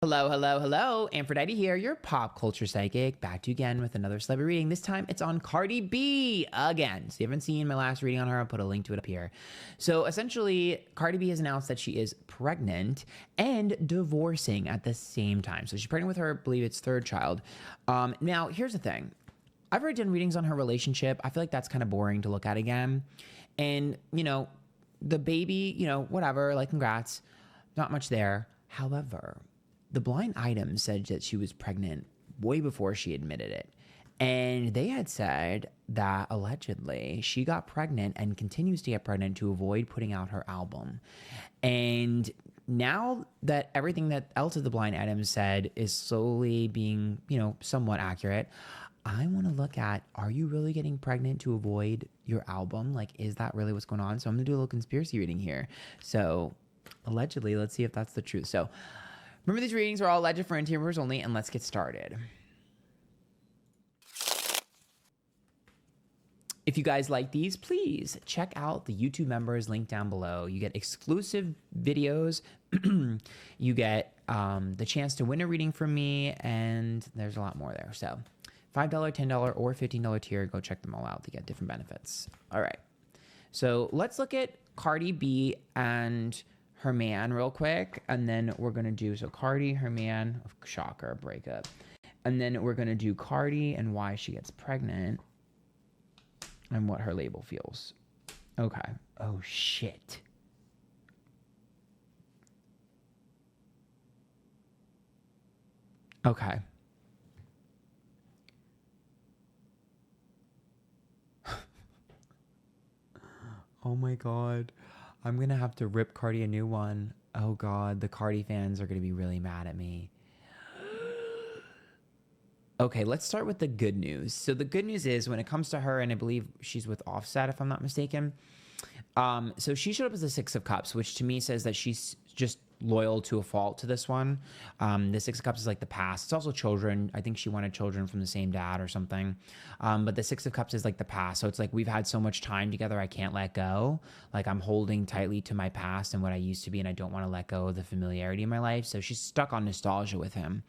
Hello, hello, hello. Antphrodite here, your pop culture psychic, back to you again with another celebrity reading. This time it's on Cardi B again. So if you haven't seen my last reading on her, I'll put a link to it up here. So essentially, Cardi B has announced that she is pregnant and divorcing at the same time. So she's pregnant with her, I believe it's third child. Now, here's the thing. I've already done readings on her relationship. I feel like that's kind of boring to look at again. And, the baby, whatever, like congrats. Not much there. However, the blind item said that she was pregnant way before she admitted it. And they had said that allegedly she got pregnant and continues to get pregnant to avoid putting out her album. And now that everything that else of the blind item said is slowly being, somewhat accurate, I want to look at, are you really getting pregnant to avoid your album? Like, is that really what's going on? So I'm going to do a little conspiracy reading here. So allegedly, let's see if that's the truth. So remember, these readings are all alleged for interior viewers only, and let's get started. If you guys like these, please check out the YouTube members link down below. You get exclusive videos. You get the chance to win a reading from me, and there's a lot more there. So $5, $10, or $15 tier, go check them all out to get different benefits. All right. So let's look at Cardi B and her man real quick, and then we're gonna do Cardi, her man, shocker, breakup, and then we're gonna do Cardi and why she gets pregnant and what her label feels. Okay. Oh shit. Okay. Oh my god. I'm going to have to rip Cardi a new one. Oh god, the Cardi fans are going to be really mad at me. Okay, let's start with the good news. So the good news is when it comes to her, and I believe she's with Offset if I'm not mistaken. So she showed up as the Six of Cups, which to me says that she's just loyal to a fault to this one. The Six of Cups is like the past. It's also children. I think she wanted children from the same dad or something. But the Six of Cups is like the past. So it's like we've had so much time together, I can't let go. Like I'm holding tightly to my past and what I used to be, and I don't want to let go of the familiarity in my life. So she's stuck on nostalgia with him.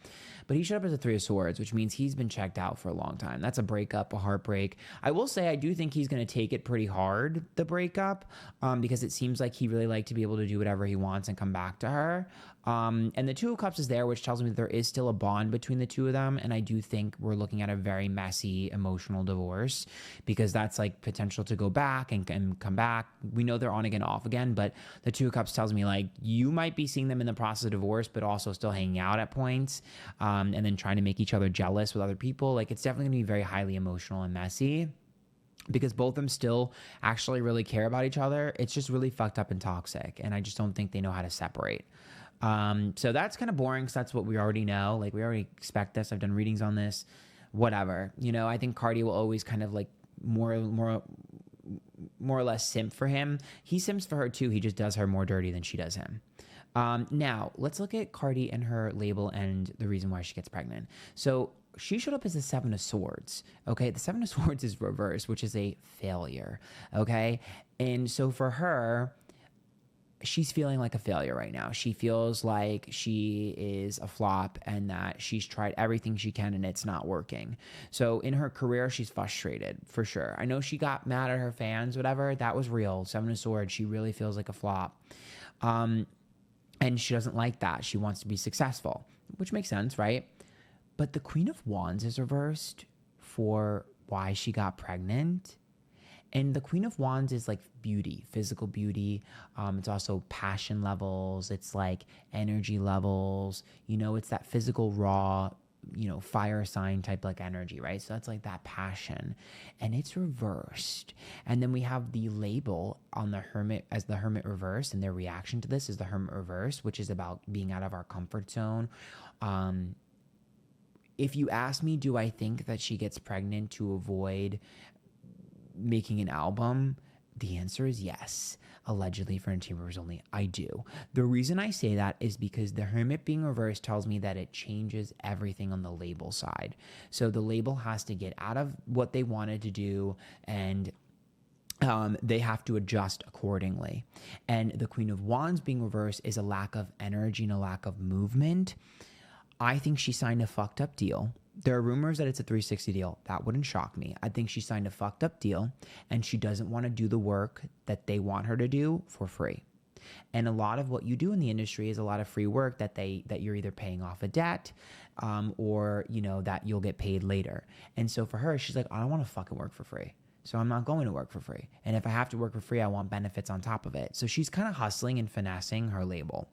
But he showed up as a Three of Swords, which means he's been checked out for a long time. That's a breakup, a heartbreak. I will say I do think he's going to take it pretty hard, the breakup, because it seems like he really liked to be able to do whatever he wants and come back to her. And the Two of Cups is there, which tells me that there is still a bond between the two of them. And I do think we're looking at a very messy, emotional divorce, because that's like potential to go back and come back. We know they're on again, off again, but the Two of Cups tells me like you might be seeing them in the process of divorce, but also still hanging out at points, and then trying to make each other jealous with other people. Like it's definitely gonna be very highly emotional and messy, because both of them still actually really care about each other. It's just really fucked up and toxic, and I just don't think they know how to separate. So that's kind of boring, because that's what we already know. Like we already expect this. I've done readings on this. Whatever. I think Cardi will always kind of like more or less simp for him. He simps for her too. He just does her more dirty than she does him. Now let's look at Cardi and her label and the reason why she gets pregnant. So she showed up as the Seven of Swords. Okay. The Seven of Swords is reversed, which is a failure. Okay. And so for her, she's feeling like a failure right now. She feels like she is a flop and that she's tried everything she can and it's not working. So in her career, she's frustrated for sure. I know she got mad at her fans, whatever. That was real. Seven of Swords, she really feels like a flop. And she doesn't like that. She wants to be successful, which makes sense, right? But the Queen of Wands is reversed for why she got pregnant. And the Queen of Wands is like beauty, physical beauty. It's also passion levels. It's like energy levels. It's that physical, raw, fire sign type like energy, right? So that's like that passion. And it's reversed. And then we have the label on the Hermit as the Hermit reverse. And their reaction to this is the Hermit reverse, which is about being out of our comfort zone. If you ask me, do I think that she gets pregnant to avoid making an album? The answer is yes. Allegedly for interior viewers only, I do. The reason I say that is because the Hermit being reversed tells me that it changes everything on the label side. So the label has to get out of what they wanted to do, and they have to adjust accordingly. And the Queen of Wands being reversed is a lack of energy and a lack of movement. I think she signed a fucked up deal. There are rumors that it's a 360 deal. That wouldn't shock me. I think she signed a fucked up deal and she doesn't want to do the work that they want her to do for free. And a lot of what you do in the industry is a lot of free work that you're either paying off a debt, or, you know, that you'll get paid later. And so for her, she's like, I don't want to fucking work for free. So I'm not going to work for free. And if I have to work for free, I want benefits on top of it. So she's kind of hustling and finessing her label.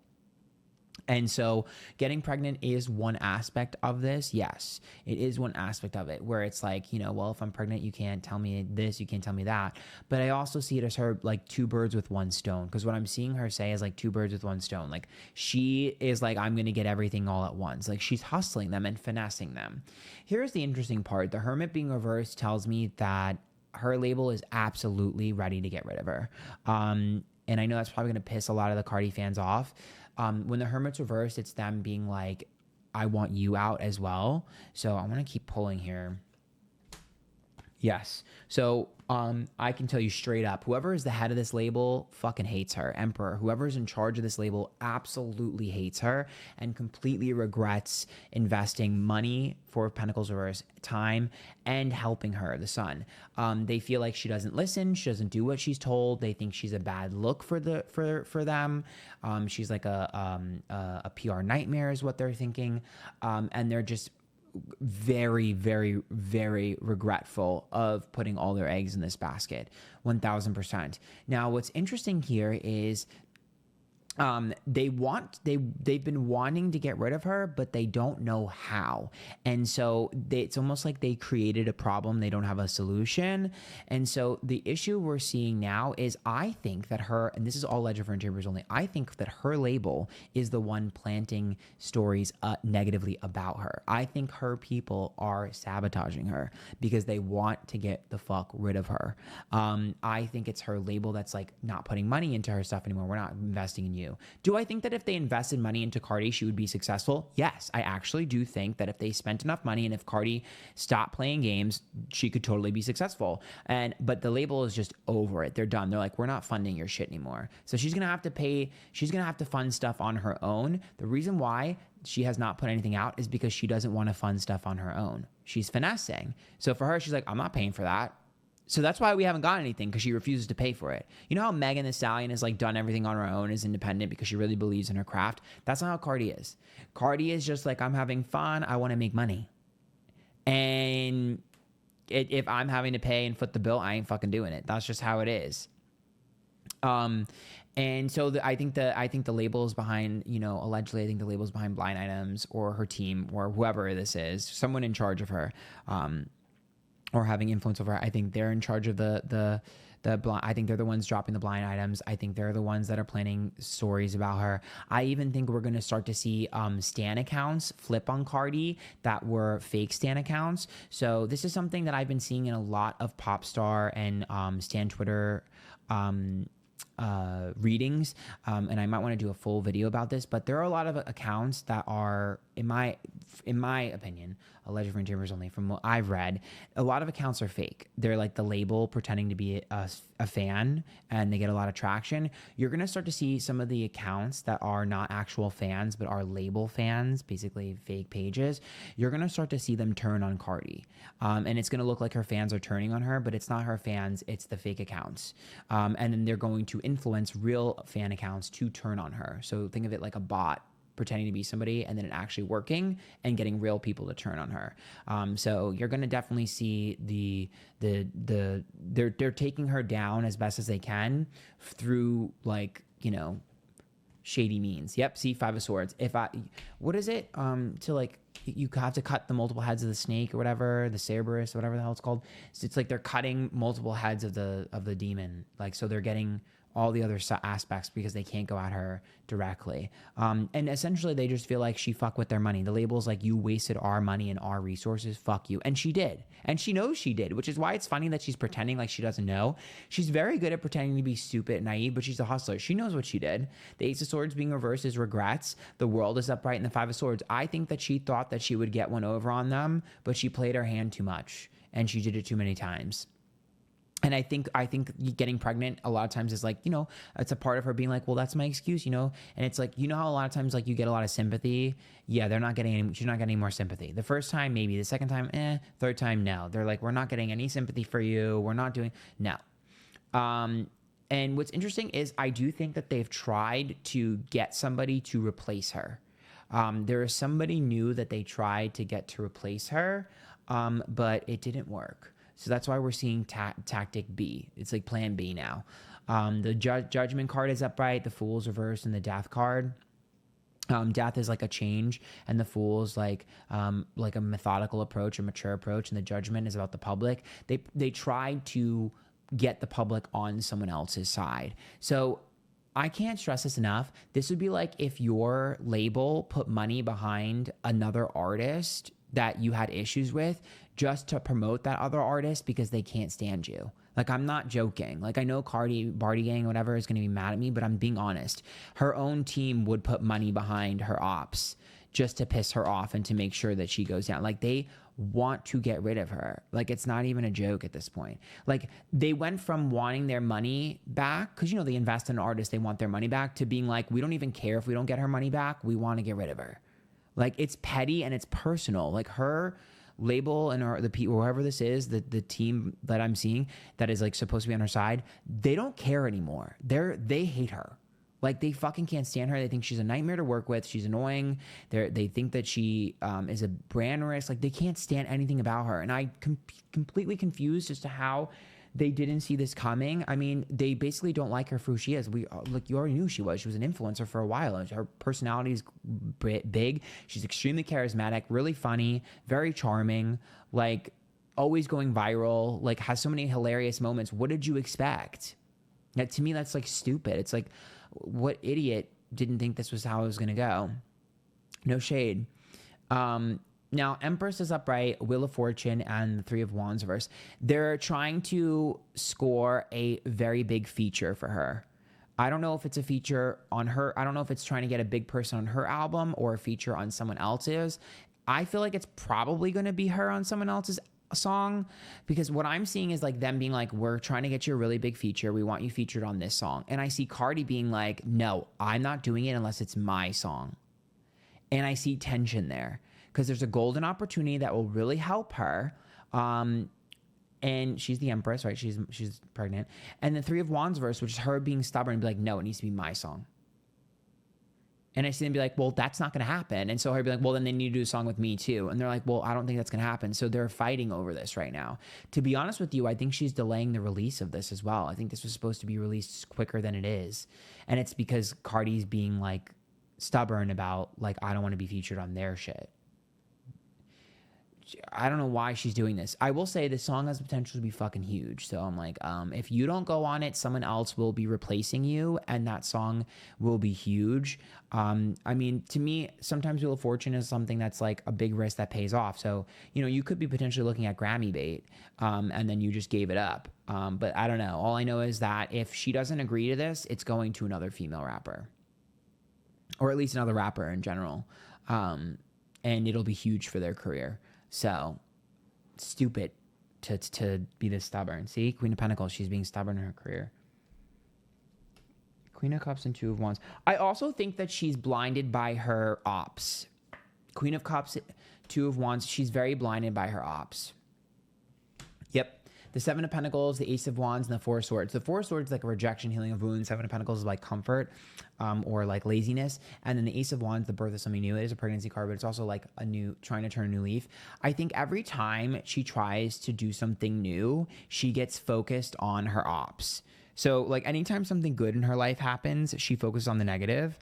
And so getting pregnant is one aspect of this. Yes, it is one aspect of it where it's like, you know, well, if I'm pregnant, you can't tell me this, you can't tell me that. But I also see it as her like two birds with one stone. Because what I'm seeing her say is like two birds with one stone. Like she is like, I'm going to get everything all at once. Like she's hustling them and finessing them. Here's the interesting part. The Hermit being reversed tells me that her label is absolutely ready to get rid of her. And I know that's probably going to piss a lot of the Cardi fans off. When the Hermit's reversed, it's them being like, I want you out as well. So I want to keep pulling here. Yes. So I can tell you straight up, whoever is the head of this label fucking hates her. Emperor, whoever's in charge of this label absolutely hates her and completely regrets investing money for Pentacles reverse, time, and helping her, the Sun. They feel like she doesn't listen. She doesn't do what she's told. They think she's a bad look for them. She's like a PR nightmare is what they're thinking. And they're just very, very, very regretful of putting all their eggs in this basket. 1000%. Now, what's interesting here is they've been wanting to get rid of her, but they don't know how. And so it's almost like they created a problem. They don't have a solution. And so the issue we're seeing now is I think that her, and this is all Legend for Chambers only, I think that her label is the one planting stories negatively about her. I think her people are sabotaging her because they want to get the fuck rid of her. I think it's her label that's like not putting money into her stuff anymore. We're not investing in you. Do I think that if they invested money into Cardi, she would be successful? Yes, I actually do think that if they spent enough money and if Cardi stopped playing games, she could totally be successful. But the label is just over it. They're done. They're like, we're not funding your shit anymore. So she's going to have to pay, she's going to have to fund stuff on her own. The reason why she has not put anything out is because she doesn't want to fund stuff on her own. She's finessing. So for her, she's like, I'm not paying for that. So that's why we haven't gotten anything, because she refuses to pay for it. You know how Megan Thee Stallion has like done everything on her own, is independent because she really believes in her craft? That's not how Cardi is. Cardi is just like, I'm having fun. I want to make money. And if I'm having to pay and foot the bill, I ain't fucking doing it. That's just how it is. And so I think the label is behind, you know, allegedly, I think the label is behind Blind Items or her team or whoever this is, someone in charge of her. Or having influence over her. I think they're in charge of the blind. I think they're the ones dropping the blind items. I think they're the ones that are planning stories about her. I even think we're going to start to see stan accounts flip on Cardi that were fake stan accounts. So this is something that I've been seeing in a lot of pop star and stan Twitter readings, and I might want to do a full video about this, but there are a lot of accounts that are, in my opinion, alleged for Chambers only, from what I've read, a lot of accounts are fake. They're like the label pretending to be a fan, and they get a lot of traction. You're going to start to see some of the accounts that are not actual fans, but are label fans, basically fake pages. You're going to start to see them turn on Cardi. And it's going to look like her fans are turning on her, but it's not her fans, it's the fake accounts. And then they're going to influence real fan accounts to turn on her. So think of it like a bot pretending to be somebody and then it actually working and getting real people to turn on her. So you're going to definitely see they're taking her down as best as they can through, like, you know, shady means. Yep. See, Five of Swords. What is it? To like, you have to cut the multiple heads of the snake or whatever, the Cerberus, whatever the hell it's called. So it's like they're cutting multiple heads of the demon. Like, so they're getting all the other aspects because they can't go at her directly. And essentially they just feel like she fucked with their money. The label's like, you wasted our money and our resources, fuck you. And she did. And she knows she did, which is why it's funny that she's pretending like she doesn't know. She's very good at pretending to be stupid and naive, but she's a hustler. She knows what she did. The Ace of Swords being reversed is regrets. The World is upright in the Five of Swords. I think that she thought that she would get one over on them, but she played her hand too much and she did it too many times. And I think getting pregnant a lot of times is like, it's a part of her being like, well, that's my excuse, And it's like, how a lot of times like you get a lot of sympathy. Yeah, she's not getting any more sympathy. The first time, maybe. The second time, third time, no. They're like, we're not getting any sympathy for you. We're not doing, no. And what's interesting is I do think that they've tried to get somebody to replace her. There is somebody new that they tried to get to replace her, but it didn't work. So that's why we're seeing tactic B. It's like plan B now. The judgment card is upright, the Fool's reversed, and the death card. Death is like a change, and the Fool's like a methodical approach, a mature approach, and the judgment is about the public. They tried to get the public on someone else's side. So I can't stress this enough. This would be like if your label put money behind another artist that you had issues with just to promote that other artist because they can't stand you. Like, I'm not joking. Like, I know Barty Gang, whatever, is going to be mad at me, but I'm being honest. Her own team would put money behind her ops just to piss her off and to make sure that she goes down. Like, they want to get rid of her. Like, it's not even a joke at this point. Like, they went from wanting their money back, because, they invest in an artist, they want their money back, to being like, we don't even care if we don't get her money back. We want to get rid of her. Like, it's petty and it's personal. Like, her label and the people, whoever this is, the team that I'm seeing that is like supposed to be on her side, they don't care anymore. They hate her. Like, they fucking can't stand her. They think she's a nightmare to work with. She's annoying. They think that she is a brand risk. Like, they can't stand anything about her. And I completely confused as to how they didn't see this coming. I mean, they basically don't like her for who she is. You already knew she was. She was an influencer for a while. Her personality is big. She's extremely charismatic, really funny, very charming, like always going viral, like has so many hilarious moments. What did you expect? To me, that's like stupid. It's like, what idiot didn't think this was how it was going to go? No shade. Now, Empress is upright, Wheel of Fortune, and the Three of Wands reverse. They're trying to score a very big feature for her. I don't know if it's a feature on her. I don't know if it's trying to get a big person on her album or a feature on someone else's. I feel like it's probably going to be her on someone else's song, because what I'm seeing is like them being like, we're trying to get you a really big feature. We want you featured on this song. And I see Cardi being like, no, I'm not doing it unless it's my song. And I see tension there, because there's a golden opportunity that will really help her. And she's the Empress, right? She's pregnant. And the Three of Wands verse, which is her being stubborn and be like, no, it needs to be my song. And I see them be like, well, that's not going to happen. And so her be like, well, then they need to do a song with me too. And they're like, well, I don't think that's going to happen. So they're fighting over this right now. To be honest with you, I think she's delaying the release of this as well. I think this was supposed to be released quicker than it is. And it's because Cardi's being like stubborn about like, I don't want to be featured on their shit. I don't know why she's doing this. I will say this song has potential to be fucking huge. So I'm like, if you don't go on it, someone else will be replacing you, and that song will be huge. I mean, to me, sometimes Wheel of Fortune is something that's like a big risk that pays off. So, you could be potentially looking at Grammy bait, and then you just gave it up. But I don't know. All I know is that if she doesn't agree to this, it's going to another female rapper, or at least another rapper in general. And it'll be huge for their career. So, stupid to be this stubborn. See, Queen of Pentacles, she's being stubborn in her career. Queen of Cups and Two of Wands. I also think that she's blinded by her ops. Queen of Cups, Two of Wands, she's very blinded by her ops. Yep. The Seven of Pentacles, the Ace of Wands, and the Four of Swords. The Four of Swords is like a rejection, healing of wounds. Seven of Pentacles is like comfort, or like laziness. And then the Ace of Wands, the birth of something new. It is a pregnancy card, but it's also like trying to turn a new leaf. I think every time she tries to do something new, she gets focused on her ops. So like anytime something good in her life happens, she focuses on the negative.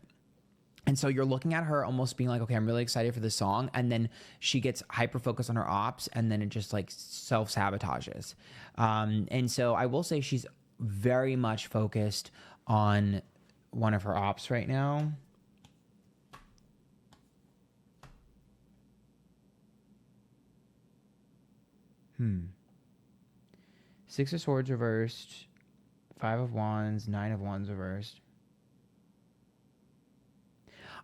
And so you're looking at her almost being like, okay, I'm really excited for this song. And then she gets hyper-focused on her ops, and then it just like self-sabotages. And so I will say she's very much focused on one of her ops right now. Six of Swords reversed. Five of Wands. Nine of Wands reversed.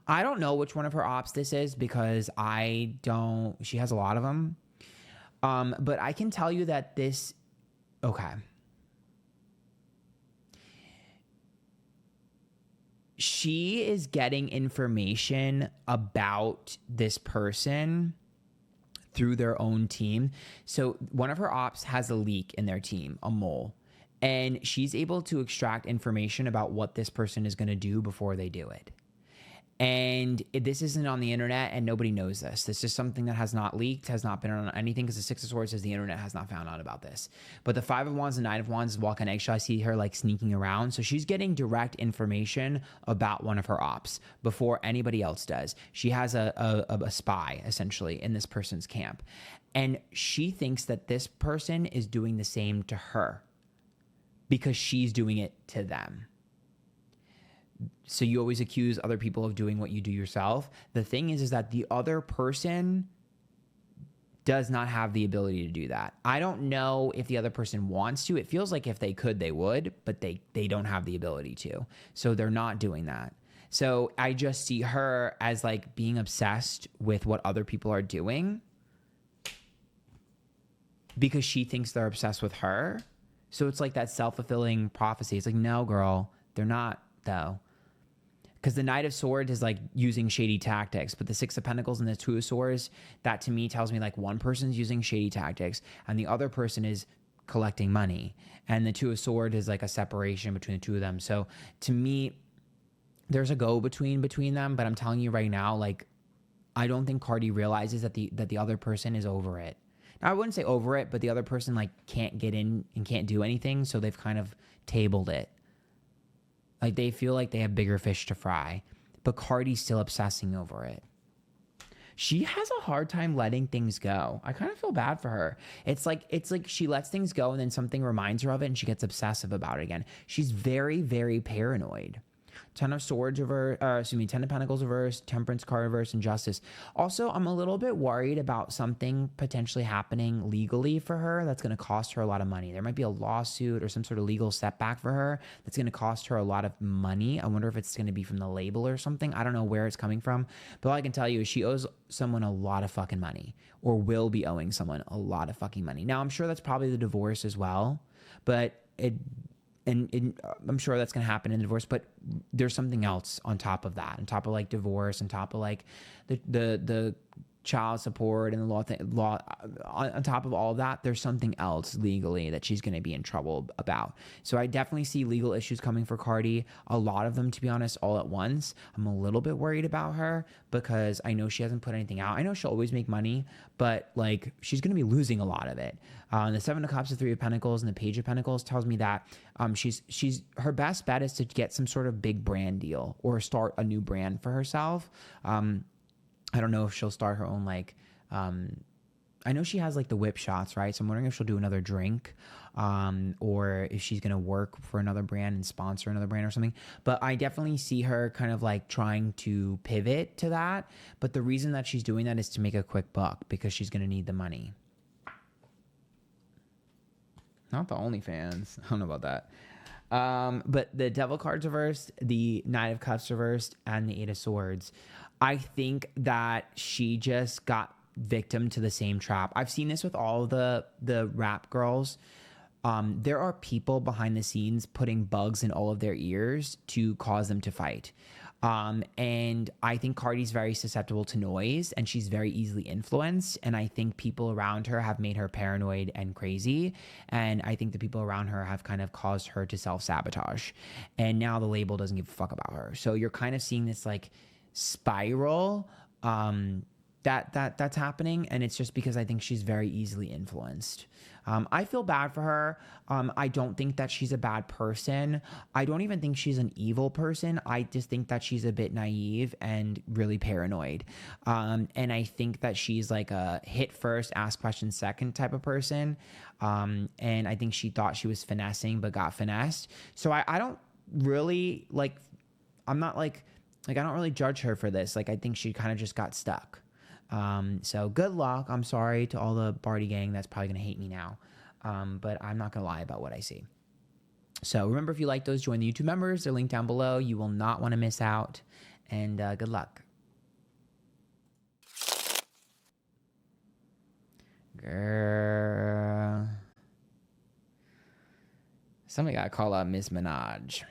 I don't know which one of her ops this is, because she has a lot of them. But I can tell you that okay. she is getting information about this person through their own team. So one of her ops has a leak in their team, a mole, and she's able to extract information about what this person is going to do before they do it. And this isn't on the internet, and nobody knows this. This is something that has not leaked, has not been on anything, because the Six of Swords says the internet has not found out about this. But the Five of Wands and Nine of Wands is walking eggshell. I see her like sneaking around. So she's getting direct information about one of her ops before anybody else does. She has a spy, essentially, in this person's camp. And she thinks that this person is doing the same to her because she's doing it to them. So you always accuse other people of doing what you do yourself. The thing is that the other person does not have the ability to do that. I don't know if the other person wants to. It feels like if they could, they would, but they don't have the ability to. So they're not doing that. So I just see her as like being obsessed with what other people are doing because she thinks they're obsessed with her. So it's like that self-fulfilling prophecy. It's like, no, girl, they're not, though. Because the Knight of Swords is like using shady tactics, but the Six of Pentacles and the Two of Swords, that to me tells me like one person's using shady tactics and the other person is collecting money. And the Two of Swords is like a separation between the two of them. So to me, there's a go-between them, but I'm telling you right now, like, I don't think Cardi realizes that the other person is over it. Now, I wouldn't say over it, but the other person like can't get in and can't do anything, so they've kind of tabled it. Like they feel like they have bigger fish to fry, but Cardi's still obsessing over it. She has a hard time letting things go. I kind of feel bad for her. It's like she lets things go and then something reminds her of it and she gets obsessive about it again. She's very, very paranoid. Ten of Swords reverse, Ten of Pentacles reverse, Temperance card reverse, and Justice. Also, I'm a little bit worried about something potentially happening legally for her that's going to cost her a lot of money. There might be a lawsuit or some sort of legal setback for her that's going to cost her a lot of money. I wonder if it's going to be from the label or something. I don't know where it's coming from. But all I can tell you is she owes someone a lot of fucking money, or will be owing someone a lot of fucking money. Now, I'm sure that's probably the divorce as well, but And I'm sure that's going to happen in the divorce, but there's something else on top of that, on top of like divorce, on top of like the child support and the law, on top of all that, there's something else legally that she's going to be in trouble about. So I definitely see legal issues coming for Cardi, a lot of them, to be honest, all at once. I'm a little bit worried about her because I know she hasn't put anything out. I know she'll always make money, but like she's going to be losing a lot of it. The Seven of Cups, the Three of Pentacles, and the Page of Pentacles tells me that she's her best bet is to get some sort of big brand deal or start a new brand for herself. I don't know if she'll start her own, like, I know she has like the whip shots, right? So I'm wondering if she'll do another drink, or if she's going to work for another brand and sponsor another brand or something. But I definitely see her kind of like trying to pivot to that. But the reason that she's doing that is to make a quick buck because she's going to need the money. Not the OnlyFans. I don't know about that. But the Devil card's reversed, the Knight of Cups reversed, and the Eight of Swords. I think that she just got victim to the same trap. I've seen this with all the rap girls. There are people behind the scenes putting bugs in all of their ears to cause them to fight. And I think Cardi's very susceptible to noise and she's very easily influenced. And I think people around her have made her paranoid and crazy. And I think the people around her have kind of caused her to self-sabotage. And now the label doesn't give a fuck about her. So you're kind of seeing this like spiral, that's happening. And it's just because I think she's very easily influenced. I feel bad for her. I don't think that she's a bad person. I don't even think she's an evil person. I just think that she's a bit naive and really paranoid. And I think that she's like a hit first, ask questions second type of person. And I think she thought she was finessing, but got finessed. So I don't really like, I'm not like I don't really judge her for this. Like, I think she kind of just got stuck. So good luck. I'm sorry to all the Barty gang that's probably going to hate me now. But I'm not going to lie about what I see. So remember, if you like those, join the YouTube members. They're linked down below. You will not want to miss out. And good luck. Girl. Somebody got to call out Miss Minaj.